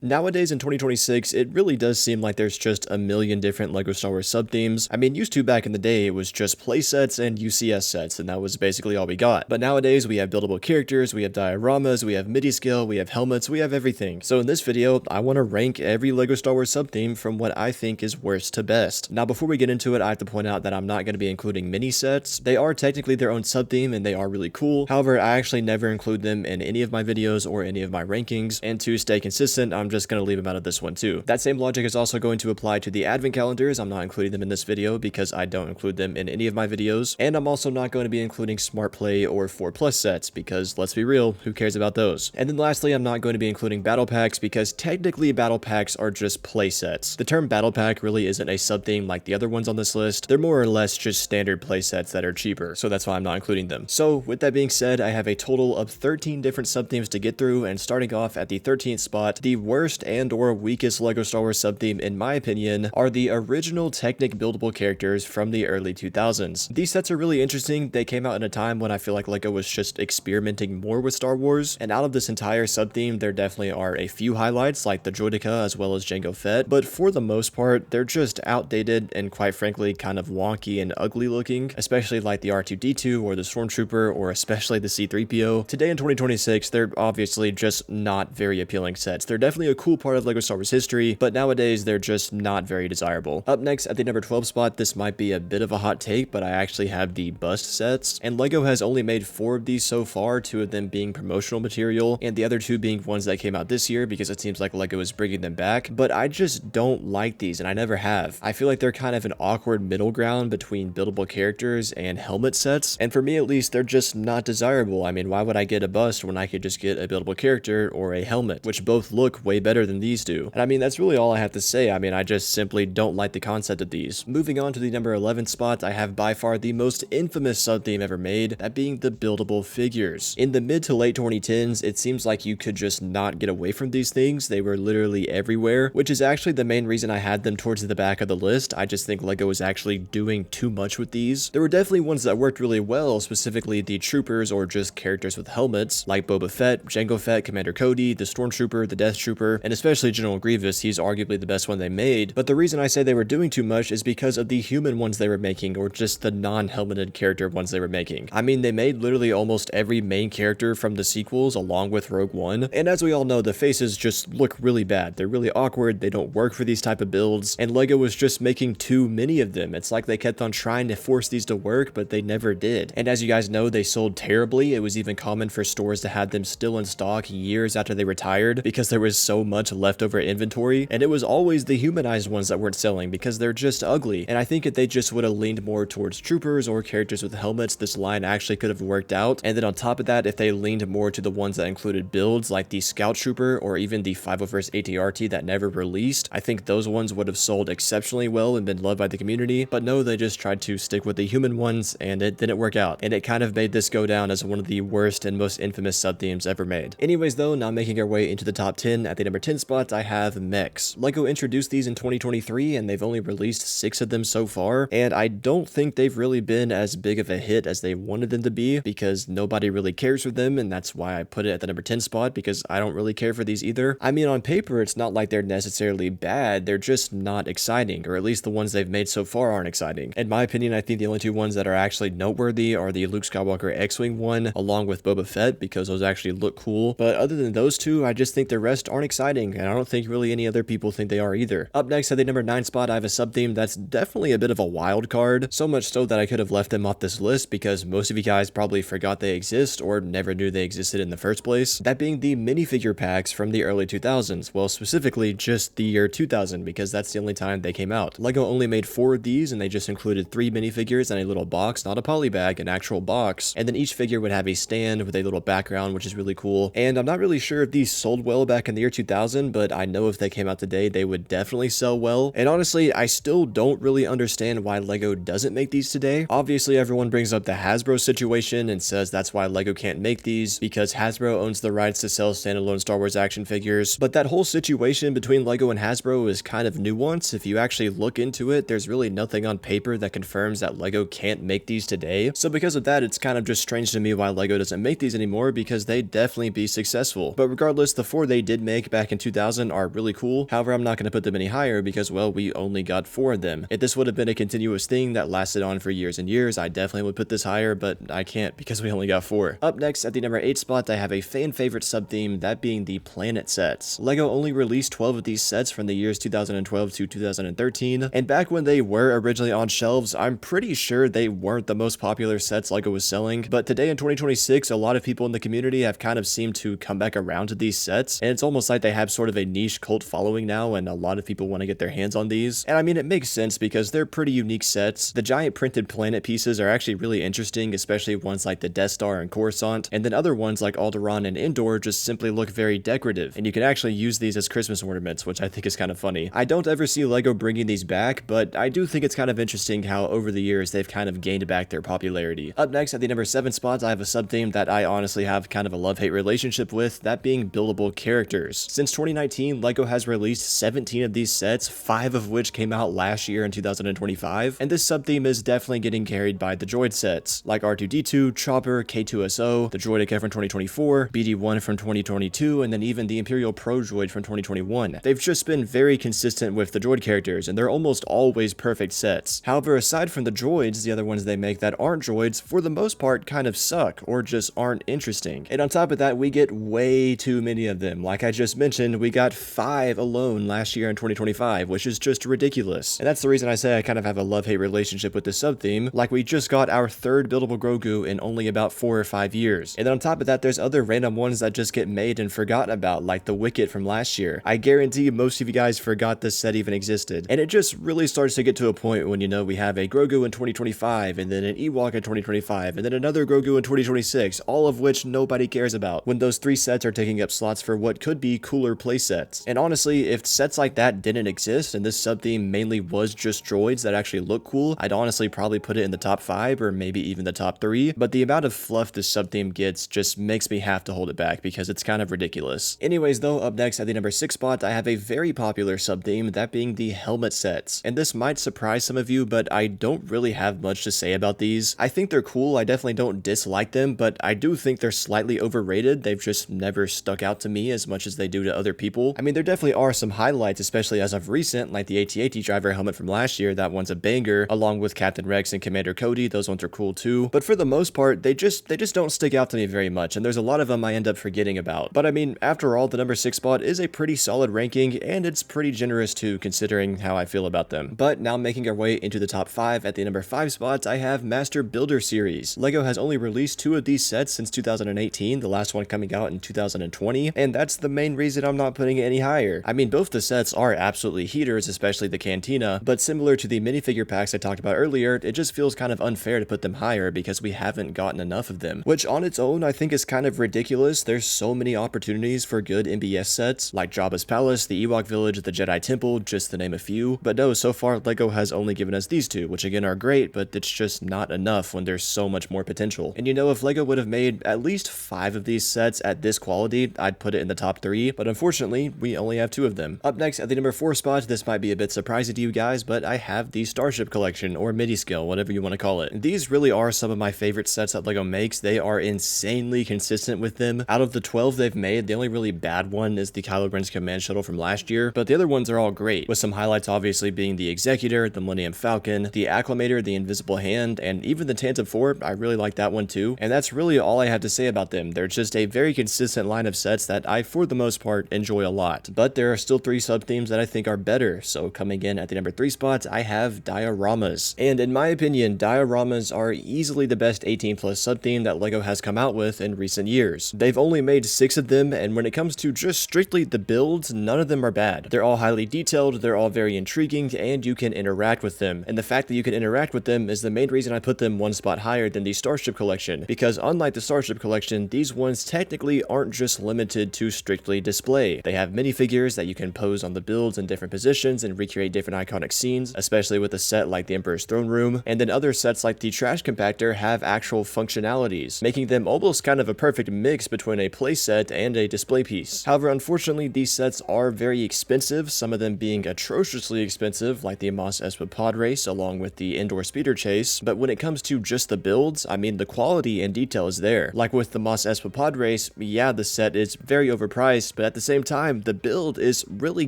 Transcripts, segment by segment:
Nowadays in 2026, it really does seem like there's just a million different LEGO Star Wars sub-themes. I mean, used to back in the day, it was just playsets and UCS sets, and that was basically all we got. But nowadays, we have buildable characters, we have dioramas, we have MIDI scale, we have helmets, we have everything. So in this video, I want to rank every LEGO Star Wars sub-theme from what I think is worst to best. Now, before we get into it, I have to point out that I'm not going to be including mini sets. They are technically their own sub-theme, and they are really cool. However, I actually never include them in any of my videos or any of my rankings, and to stay consistent, I'm just going to leave them out of this one too. That same logic is also going to apply to the advent calendars. I'm not including them in this video because I don't include them in any of my videos, and I'm also not going to be including Smart Play or 4+ sets because, let's be real, who cares about those? And then lastly, I'm not going to be including battle packs because technically battle packs are just play sets. The term battle pack really isn't a sub-theme like the other ones on this list. They're more or less just standard play sets that are cheaper, so that's why I'm not including them. So with that being said, I have a total of 13 different sub-themes to get through, and starting off at the 13th spot, the worst and or weakest LEGO Star Wars sub-theme in my opinion are the original Technic buildable characters from the early 2000s. These sets are really interesting. They came out in a time when I feel like LEGO was just experimenting more with Star Wars, and out of this entire sub-theme there definitely are a few highlights like the Droideka as well as Jango Fett, but for the most part they're just outdated and quite frankly kind of wonky and ugly looking, especially like the R2-D2 or the Stormtrooper or especially the C-3PO. Today in 2026 they're obviously just not very appealing sets. They're definitely a cool part of LEGO Star Wars history, but nowadays they're just not very desirable. Up next at the number 12 spot, this might be a bit of a hot take, but I actually have the bust sets, and LEGO has only made 4 of these so far, 2 of them being promotional material, and the other 2 being ones that came out this year because it seems like LEGO is bringing them back, but I just don't like these, and I never have. I feel like they're kind of an awkward middle ground between buildable characters and helmet sets, and for me at least, they're just not desirable. I mean, why would I get a bust when I could just get a buildable character or a helmet, which both look way better than these do? And I mean, that's really all I have to say. I mean, I just simply don't like the concept of these. Moving on to the number 11 spot, I have by far the most infamous sub-theme ever made, that being the buildable figures. In the mid to late 2010s, it seems like you could just not get away from these things. They were literally everywhere, which is actually the main reason I had them towards the back of the list. I just think LEGO was actually doing too much with these. There were definitely ones that worked really well, specifically the troopers or just characters with helmets, like Boba Fett, Jango Fett, Commander Cody, the Stormtrooper, the Death Trooper, and especially General Grievous. He's arguably the best one they made, but the reason I say they were doing too much is because of the human ones they were making, or just the non-helmeted character ones they were making. I mean, they made literally almost every main character from the sequels along with Rogue One, and as we all know, the faces just look really bad. They're really awkward, they don't work for these type of builds, and LEGO was just making too many of them. It's like they kept on trying to force these to work, but they never did. And as you guys know, they sold terribly. It was even common for stores to have them still in stock years after they retired because there was so much leftover inventory, and it was always the humanized ones that weren't selling because they're just ugly. And I think if they just would have leaned more towards troopers or characters with helmets, this line actually could have worked out. And then on top of that, if they leaned more to the ones that included builds like the Scout Trooper or even the 501st ATRT that never released, I think those ones would have sold exceptionally well and been loved by the community. But no, they just tried to stick with the human ones and it didn't work out, and it kind of made this go down as one of the worst and most infamous sub-themes ever made. Anyways though, now making our way into the top 10, at the number 10 spot I have mechs. LEGO introduced these in 2023 and they've only released 6 of them so far, and I don't think they've really been as big of a hit as they wanted them to be because nobody really cares for them, and that's why I put it at the number 10 spot because I don't really care for these either. I mean, on paper it's not like they're necessarily bad, they're just not exciting, or at least the ones they've made so far aren't exciting. In my opinion, I think the only 2 ones that are actually noteworthy are the Luke Skywalker X-Wing one along with Boba Fett because those actually look cool, but other than those 2, I just think the rest aren't exciting, and I don't think really any other people think they are either. Up next at the number 9 spot, I have a sub-theme that's definitely a bit of a wild card, so much so that I could have left them off this list because most of you guys probably forgot they exist or never knew they existed in the first place. That being the minifigure packs from the early 2000s, well specifically just the year 2000 because that's the only time they came out. LEGO only made 4 of these and they just included 3 minifigures and a little box, not a poly bag, an actual box, and then each figure would have a stand with a little background, which is really cool. And I'm not really sure if these sold well back in the year 2000, but I know if they came out today they would definitely sell well. And honestly, I still don't really understand why LEGO doesn't make these today. Obviously everyone brings up the Hasbro situation and says that's why LEGO can't make these because Hasbro owns the rights to sell standalone Star Wars action figures, but that whole situation between LEGO and Hasbro is kind of nuanced. If you actually look into it, there's really nothing on paper that confirms that LEGO can't make these today. So because of that, it's kind of just strange to me why LEGO doesn't make these anymore because they'd definitely be successful. But regardless, the 4 they did make back in 2000 are really cool. However, I'm not going to put them any higher because, well, we only got 4 of them. If this would have been a continuous thing that lasted on for years and years, I definitely would put this higher, but I can't because we only got 4. Up next at the number 8 spot, I have a fan favorite sub-theme, that being the planet sets. LEGO only released 12 of these sets from the years 2012 to 2013, and back when they were originally on shelves, I'm pretty sure they weren't the most popular sets LEGO was selling, but today in 2026, a lot of people in the community have kind of seemed to come back around to these sets, and it's almost like they have sort of a niche cult following now, and a lot of people want to get their hands on these. And I mean, it makes sense because they're pretty unique sets. The giant printed planet pieces are actually really interesting, especially ones like the Death Star and Coruscant, and then other ones like Alderaan and Endor just simply look very decorative, and you can actually use these as Christmas ornaments, which I think is kind of funny. I don't ever see LEGO bringing these back, but I do think it's kind of interesting how over the years they've kind of gained back their popularity. Up next at the number 7 spot, I have a sub-theme that I honestly have kind of a love-hate relationship with, that being buildable characters. Since 2019, LEGO has released 17 of these sets, 5 of which came out last year in 2025, and this sub-theme is definitely getting carried by the droid sets, like R2-D2, Chopper, K2SO, the Droideka from 2024, BD-1 from 2022, and then even the Imperial Pro Droid from 2021. They've just been very consistent with the droid characters, and they're almost always perfect sets. However, aside from the droids, the other ones they make that aren't droids, for the most part, kind of suck, or just aren't interesting. And on top of that, we get way too many of them. Like I just mentioned, we got 5 alone last year in 2025, which is just ridiculous. And that's the reason I say I kind of have a love-hate relationship with this sub-theme. Like, we just got our 3rd buildable Grogu in only about 4 or 5 years. And then on top of that, there's other random ones that just get made and forgotten about, like the Wicket from last year. I guarantee most of you guys forgot this set even existed. And it just really starts to get to a point when, you know, we have a Grogu in 2025, and then an Ewok in 2025, and then another Grogu in 2026, all of which nobody cares about, when those 3 sets are taking up slots for what could be cooler playsets. And honestly, if sets like that didn't exist, and this sub-theme mainly was just droids that actually look cool, I'd honestly probably put it in the top 5, or maybe even the top 3, but the amount of fluff this sub-theme gets just makes me have to hold it back, because it's kind of ridiculous. Anyways though, up next at the number 6 spot, I have a very popular sub-theme, that being the helmet sets. And this might surprise some of you, but I don't really have much to say about these. I think they're cool, I definitely don't dislike them, but I do think they're slightly overrated. They've just never stuck out to me as much as they do to other people. I mean, there definitely are some highlights, especially as of recent, like the AT-AT driver helmet from last year, that one's a banger, along with Captain Rex and Commander Cody, those ones are cool too. But for the most part, they just don't stick out to me very much, and there's a lot of them I end up forgetting about. But I mean, after all, the number 6 spot is a pretty solid ranking, and it's pretty generous too, considering how I feel about them. But now making our way into the top 5, at the number 5 spot, I have Master Builder Series. LEGO has only released 2 of these sets since 2018, the last one coming out in 2020, and that's the main reason I'm not putting it any higher. I mean, both the sets are absolutely heaters, especially the Cantina, but similar to the minifigure packs I talked about earlier, it just feels kind of unfair to put them higher because we haven't gotten enough of them, which on its own I think is kind of ridiculous. There's so many opportunities for good MBS sets, like Jabba's Palace, the Ewok Village, the Jedi Temple, just to name a few, but no, so far LEGO has only given us these 2, which again are great, but it's just not enough when there's so much more potential. And you know, if LEGO would have made at least 5 of these sets at this quality, I'd put it in the top 3, but unfortunately, we only have 2 of them. Up next at the number 4 spot, this might be a bit surprising to you guys, but I have the Starship Collection, or MIDI scale, whatever you want to call it. These really are some of my favorite sets that LEGO makes. They are insanely consistent with them. Out of the 12 they've made, the only really bad one is the Kylo Ren's Command Shuttle from last year, but the other ones are all great, with some highlights obviously being the Executor, the Millennium Falcon, the Acclamator, the Invisible Hand, and even the Tantive 4. I really like that one too. And that's really all I have to say about them. They're just a very consistent line of sets that I, for the most part, enjoy a lot. But there are still 3 sub-themes that I think are better, so coming in at the number 3 spot, I have dioramas. And in my opinion, dioramas are easily the best 18+ sub-theme that LEGO has come out with in recent years. They've only made 6 of them, and when it comes to just strictly the builds, none of them are bad. They're all highly detailed, they're all very intriguing, and you can interact with them. And the fact that you can interact with them is the main reason I put them 1 spot higher than the Starship Collection, because unlike the Starship Collection, these ones technically aren't just limited to strictly display. They have minifigures that you can pose on the builds in different positions and recreate different iconic scenes, especially with a set like the Emperor's Throne Room, and then other sets like the Trash Compactor have actual functionalities, making them almost kind of a perfect mix between a playset and a display piece. However, unfortunately, these sets are very expensive, some of them being atrociously expensive, like the Mos Espa Pod Race along with the Indoor Speeder Chase, but when it comes to just the builds, I mean, the quality and detail is there. Like with the Mos Espa Pod Race, yeah, the set is very overpriced, but at the same time, the build is really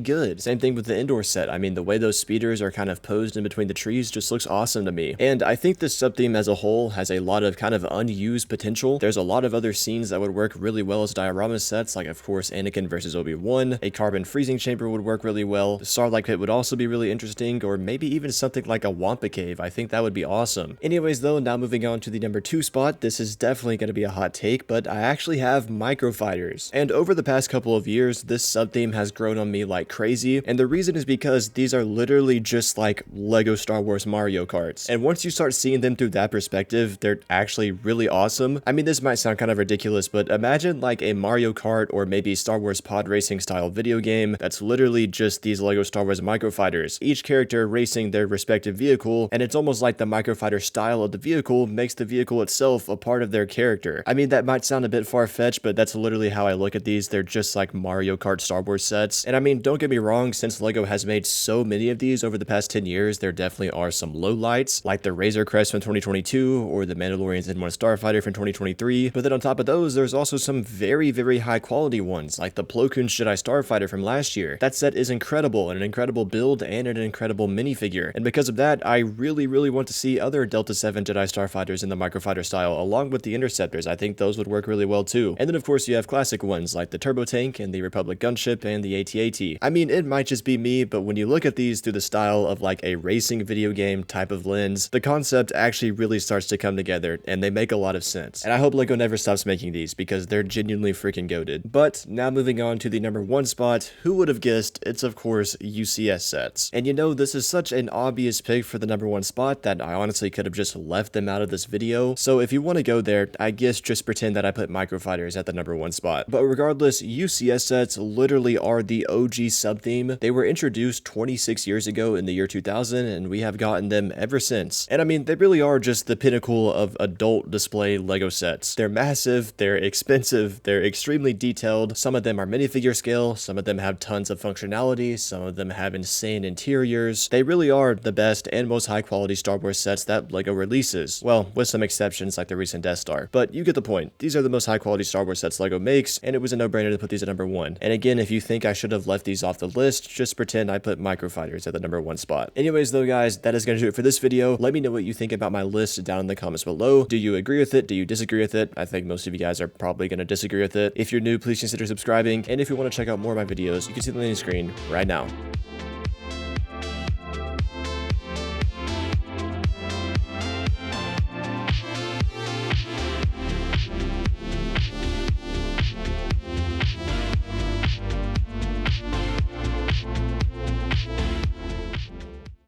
good. Same thing with the indoor set. I mean, the way those speeders are kind of posed in between the trees just looks awesome to me. And I think this sub-theme as a whole has a lot of kind of unused potential. There's a lot of other scenes that would work really well as diorama sets, like of course Anakin versus Obi-Wan. A carbon freezing chamber would work really well. The Starlight Pit would also be really interesting, or maybe even something like a Wampa Cave. I think that would be awesome. Anyways though, now moving on to the number 2 spot, this is definitely going to be a hot take, but I actually have microfighters. And over the past couple of years, this sub-theme has grown on me like crazy, and the reason is because these are literally just like Lego Star Wars Mario Karts. And once you start seeing them through that perspective, they're actually really awesome. I mean, this might sound kind of ridiculous, but imagine like a Mario Kart or maybe Star Wars pod racing style video game that's literally just these Lego Star Wars microfighters, each character racing their respective vehicle, and it's almost like the microfighter style of the vehicle makes the vehicle itself a part of their character. I mean, that might sound a bit far-fetched, but that's literally how I look at these. They're just like Mario Kart Star Wars sets. And I mean, don't get me wrong, since Lego has made so many of these over the past 10 years, there definitely are some lowlights, like the Razor Crest from 2022 or the Mandalorian's N1 Starfighter from 2023. But then on top of those, there's also some very, very high quality ones, like the Plo Koon's Jedi Starfighter from last year. That set is incredible, and an incredible build and an incredible minifigure. And because of that, I really, really want to see other Delta 7 Jedi Starfighters in the microfighter style, along with the Interceptors. I think those would work really well too. And then of course you have classic ones like the Turbo Tank and the Republic Gunship and the AT-AT. I mean, it might just be me, but when you look at these through the style of like a racing video game type of lens, the concept actually really starts to come together, and they make a lot of sense. And I hope Lego never stops making these, because they're genuinely freaking goated. But now moving on to the number 1 spot, who would have guessed? It's of course UCS sets. And you know, this is such an obvious pick for the number 1 spot that I honestly could have just left them out of this video. So if you want to go there, I guess just pretend that I put microfighters at the number 1 spot. But regardless, UCS sets literally are the OG sub-theme. They were introduced 26 years ago in the year 2000, and we have gotten them ever since. And I mean, they really are just the pinnacle of adult display Lego sets. They're massive, they're expensive, they're extremely detailed. Some of them are minifigure scale, some of them have tons of functionality, some of them have insane interiors. They really are the best and most high quality Star Wars sets that Lego releases. Well, with some exceptions like the recent Death Star. But you get the point. These are the most high quality Star Wars sets Lego makes, and it was a no-brainer to put these at number 1. And again, if you think I should have left these off the list, just pretend I put microfighters at the number 1 spot. Anyways though guys, that is going to do it for this video. Let me know what you think about my list down in the comments below. Do you agree with it? Do you disagree with it? I think most of you guys are probably going to disagree with it. If you're new, please consider subscribing, and if you want to check out more of my videos, you can see them on the screen right now.